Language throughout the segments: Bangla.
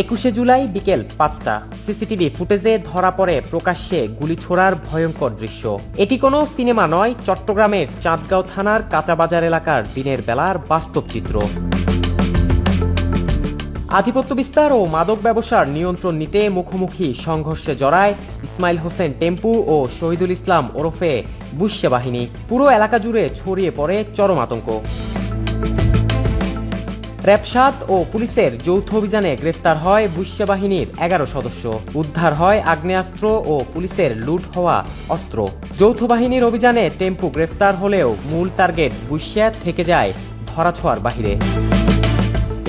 21শে জুলাই বিকেল 5টা সিসিটিভি ফুটেজে ধরা পড়ে প্রকাশ্যে গুলি ছোড়ার ভয়ঙ্কর দৃশ্য। এটি কোনো সিনেমা নয়, চট্টগ্রামের চাঁদগাঁও থানার কাঁচাবাজার এলাকার দিনের বেলার বাস্তব চিত্র। আধিপত্য বিস্তার ও মাদক ব্যবসার নিয়ন্ত্রণ নিতে মুখোমুখি সংঘর্ষে জড়ায় ইসমাইল হোসেন টেম্পু ও শহীদুল ইসলাম ওরফে বুশরা বাহিনী। পুরো এলাকা জুড়ে ছড়িয়ে পড়ে চরম আতঙ্ক। র‍্যাব ৭ ও পুলিশের যৌথ অভিযানে গ্রেফতার হয় বুশরা বাহিনীর ১১ সদস্য। উদ্ধার হয় আগ্নেয়াস্ত্র ও পুলিশের লুট হওয়া অস্ত্র। যৌথ বাহিনীর অভিযানে টেম্পু গ্রেফতার হলেও মূল টার্গেট বুশরা থেকে যায় ধরাছোঁয়ার বাহিরে।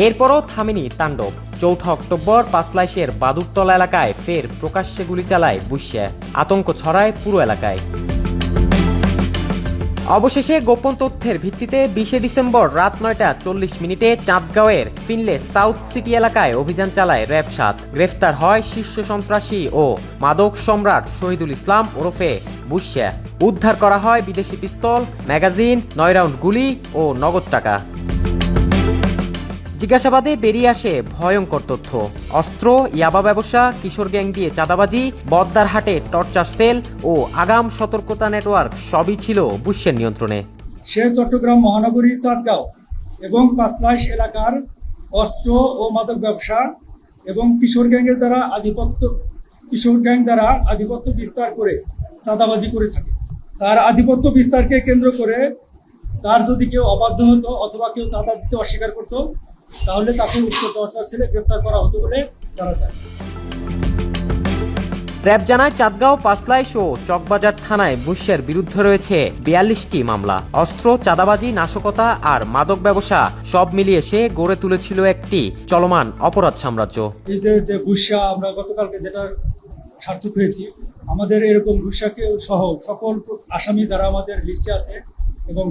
এরপরও থামেনি তাণ্ডব। ৪ অক্টোবর পাঁচলাইশের বাদুরতলা এলাকায় ফের প্রকাশ্যে গুলি চালায় বুশরা। আতঙ্ক ছড়ায় পুরো এলাকায়। অবশেষে গোপন তথ্যের ভিত্তিতে ২০ ডিসেম্বর রাত ৯টা ৪০ চাঁদগাঁওয়ের ফিনলে সাউথ সিটি এলাকায় অভিযান চালায় র‍্যাব ৭। গ্রেফতার হয় শীর্ষ সন্ত্রাসী ও মাদক সম্রাট শহীদুল ইসলাম ওরফে বুশরা। উদ্ধার করা হয় বিদেশি পিস্তল, ম্যাগাজিন, ৯ রাউন্ড গুলি ও নগদ টাকা। জিজ্ঞাসাবাদে বেরিয়ে আসে ভয়ঙ্কর তথ্য। অস্ত্র, ইয়াবা ব্যবসা, কিশোর গ্যাং দিয়ে চাঁদাবাজি, বদ্দারহাটে টর্চার সেল ও আগাম সতর্কতা নেটওয়ার্ক সবই ছিল বুশরার নিয়ন্ত্রণে। সে চট্টগ্রাম মহানগরীর চাঁদগাঁও এবং পাঁচলাইশ এলাকার অস্ত্র ও মাদক ব্যবসা এবং কিশোর গ্যাং দ্বারা আধিপত্য বিস্তার করে চাঁদাবাজি করে থাকে। তার আধিপত্য বিস্তারকে কেন্দ্র করে তার যদি কেউ অবাধ্য হতো অথবা কেউ চাঁদা দিতে অস্বীকার করত, তাহলে তাকে উচ্চ টর্চার সেলে গ্রেফতার করা হতো বলে জানা যায়। র‍্যাব জানায় চাঁদগাঁও, পাঁচলাইশ ও চকবাজার থানায় বুশরার বিরুদ্ধে রয়েছে ৪২টি মামলা। অস্ত্র, চাঁদাবাজি, নাশকতা আর মাদক ব্যবসা সব মিলিয়ে সে গড়ে তুলেছিল একটি চলমান অপরাধ সাম্রাজ্য। এই যে বুশরা আমরা গতকালকে যেটা সার্থক হয়েছি, আমাদের এরকম বুশরাকে সহ সকল আসামি যারা আমাদের লিস্টে আছে এবং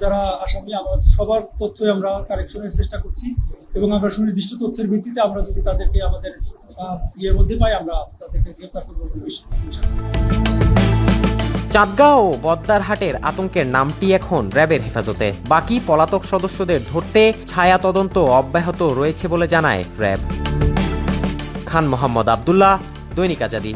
যারা আসামি, আমরা সবার তথ্যই আমরা কালেকশনের চেষ্টা করছি এবং আমরা সুনির্দিষ্ট তথ্যের ভিত্তিতে আমরা যদি তাদেরকে আমাদের ইয়ের মধ্যে পাই, আমরা তাদেরকে গ্রেফতার করব। চাঁদগাঁও ও বদ্দারহাটের আতঙ্কের নামটি এখন র‍্যাবের হেফাজতে। বাকি পলাতক সদস্যদের ধরতে ছায়া তদন্ত অব্যাহত রয়েছে বলে জানায় র‍্যাব। খান মোহাম্মদ আবদুল্লাহ, দৈনিক আজাদী।